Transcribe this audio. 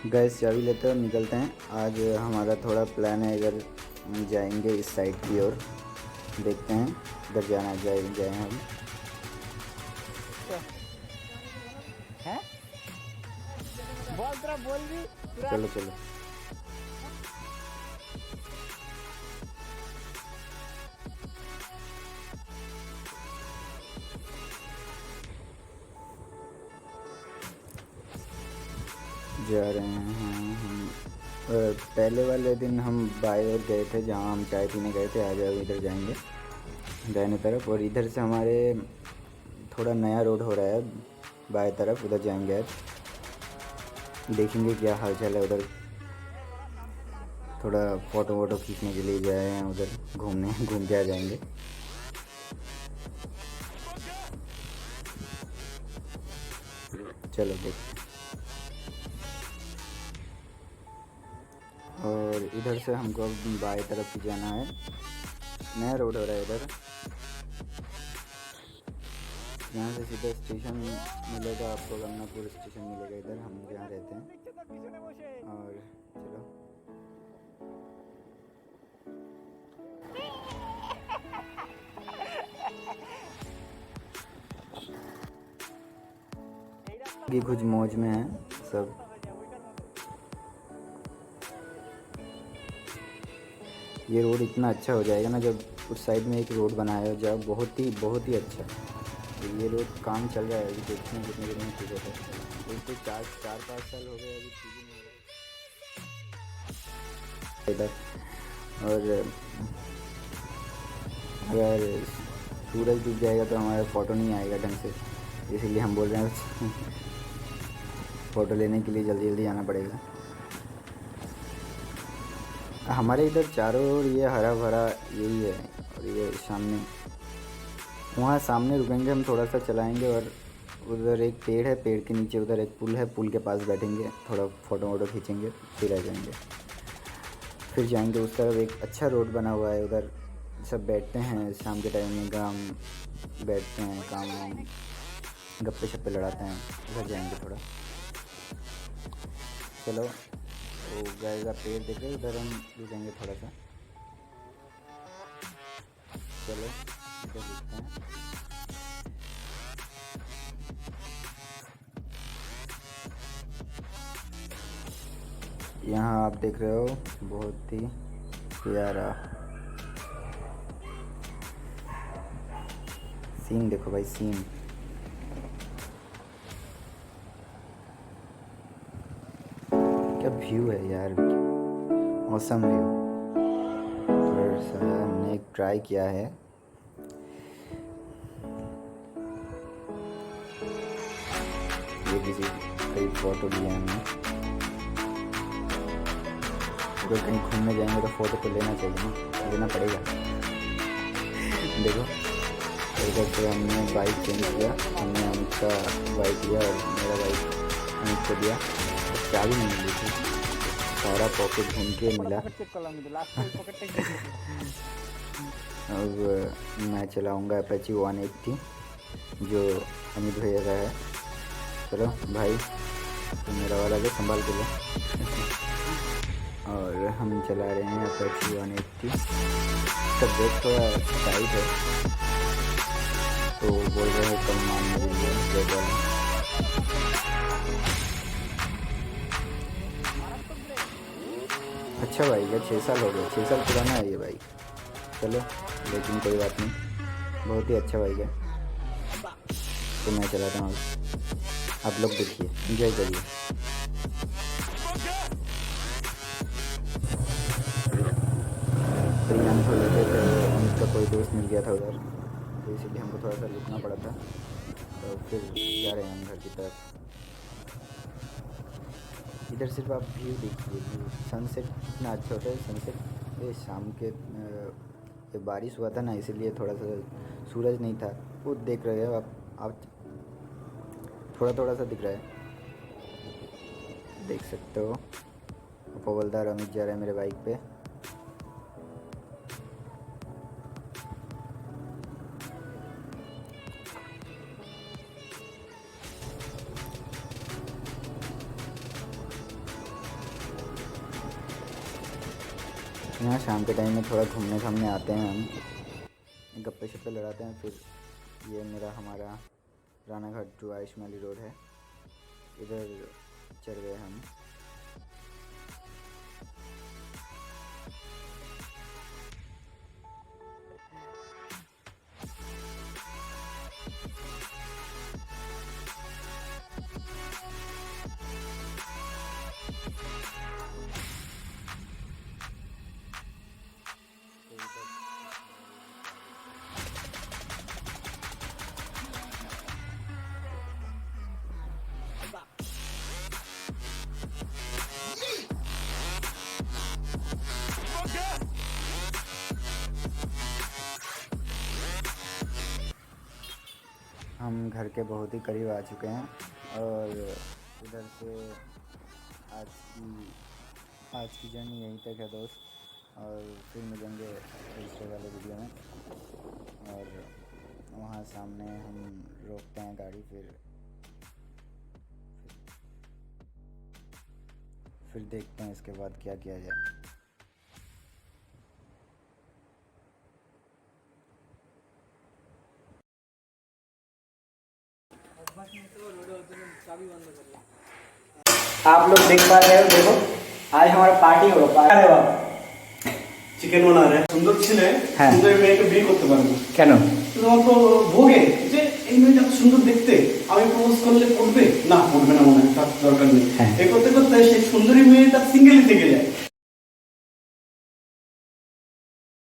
Gas चाबी लेते हैं और निकलते हैं। आज हमारा थोड़ा प्लान है, इधर जाएंगे इस साइड की ओर, देखते हैं इधर जाए हम। हैं? बोल तेरा बोल भी पूरा। चलो चलो। जा रहे हैं हम। पहले वाले दिन हम बाई ओर गए थे, जहाँ हम चाय पीने गए थे। आज अब इधर जाएंगे दाहिने तरफ, और इधर से हमारे थोड़ा नया रोड हो रहा है बाएं तरफ, उधर जाएंगे। आज देखेंगे क्या हाल चाल है उधर। थोड़ा फ़ोटो वोटो खींचने के लिए जाए हैं उधर, घूम के आ जाएंगे। चलो देखते हैं। और इधर से हमको बाएं तरफ ही जाना है, नया रोड हो रहा है इधर। यहाँ से सीधा स्टेशन मिलेगा आपको, गन्नापुर स्टेशन मिलेगा इधर हम जहाँ रहते हैं। और चलो ये कुछ मौज में है सब। ये रोड इतना अच्छा हो जाएगा ना, जब उस साइड में एक रोड बनाया हो जाए, बहुत ही अच्छा। तो ये रोड काम चल रहा है अभी, देखते हैं कितने दिन में ठीक होता है। तो 4-5 साल हो गए अभी, ठीक ही नहीं हो रहा इधर। और अगर सूरज डूब जाएगा तो हमारा फ़ोटो नहीं आएगा ढंग से, इसीलिए हम बोल रहे हैं फ़ोटो लेने के लिए जल्दी जल्दी आना पड़ेगा। हमारे इधर चारों ओर ये हरा भरा यही है। और ये सामने, वहाँ सामने रुकेंगे हम, थोड़ा सा चलाएंगे, और उधर एक पेड़ है, पेड़ के नीचे उधर एक पुल है, पुल के पास बैठेंगे, थोड़ा फ़ोटो वोटो खींचेंगे, फिर आ जाएंगे। फिर जाएंगे उस तरफ, एक अच्छा रोड बना हुआ है उधर, सब बैठते हैं शाम के टाइम में, गाँव बैठते हैं, काम वाम गप्पे शप्पे लड़ाते हैं। उधर जाएंगे थोड़ा। चलो, वो गाय का पेड़ देख रहे, उधर हम रुकेंगे थोड़ा सा। चलो इधर रुकते हैं। यहाँ आप देख रहे हो बहुत ही प्यारा सीन, देखो भाई सीन। क्या व्यू है यार, मौसम व्यू। थोड़ा सा हमने ट्राई किया है। ये किसी कई फ़ोटो लिया हमने। अगर कहीं घूमने जाएंगे तो फ़ोटो तो लेना चाहिए ना, लेना पड़ेगा। देखो इधर से हमने बाइक चेंज किया, हमने उनका बाइक लिया और मेरा बाइक अमित को दिया। चाबी नहीं मिली थी, सारा पॉकेट घूम के मिला। अब मैं चलाऊँगा अपाची 180 जो अमित भैया का है। चलो भाई, तो मेरा वाला भी संभाल के लो। और हम चला रहे हैं अपाची 180। सब ब्रेक थोड़ा टाइट है, तो बोल रहे हैं कम मारने के लिए। अच्छा बाइक है, 6 साल हो गए, 6 साल पुराना है ये बाइक। चलो लेकिन कोई बात नहीं, बहुत ही अच्छा बाइक है। तो मैं चलाता हूँ, आप लोग देखिए, एंजॉय करिए। हम तो लेते थे, उनका कोई दोस्त मिल गया था उधर, तो इसीलिए हमको थोड़ा सा रुकना पड़ा था। तो फिर जा रहे हैं हम घर की तरफ। इधर सिर्फ आप व्यू देखिए, व्यू सनसेट कितना अच्छा होता है। सनसेट ये शाम के ये बारिश हुआ था ना, इसीलिए थोड़ा सा सूरज नहीं था, वो देख रहे हो आप थोड़ा सा दिख रहा है, देख सकते हो। पवलदार अमित जा रहे हैं मेरे बाइक पे। यहाँ शाम के टाइम में थोड़ा घूमने घामने आते हैं हम, गप्पे शप्पे लड़ाते हैं। फिर ये मेरा हमारा रानाघाट जो आयुष्माली रोड है, इधर चल गए हम। हम घर के बहुत ही करीब आ चुके हैं और इधर से आज की जर्नी यहीं तक है दोस्त। और फिर मिलेंगे दूसरे वाले वीडियो में। और वहाँ सामने हम रोकते हैं गाड़ी, फिर देखते हैं इसके बाद क्या किया जाए। आप लोग देख पा रहे हो, देखो आज हमारा पार्टी होगा। চিকেন বানারে সুন্দর ছিলে, হ্যাঁ। সুন্দর মেয়েকে বিয়ে করতে পারবো কেন? তোমার তো ভোগে যে এই মেয়েটা সুন্দর দেখতে, আমি প্রপোজ করলে পড়বে না, পড়বে না মনে হয়, তার দরকার নেই। হ্যাঁ। এই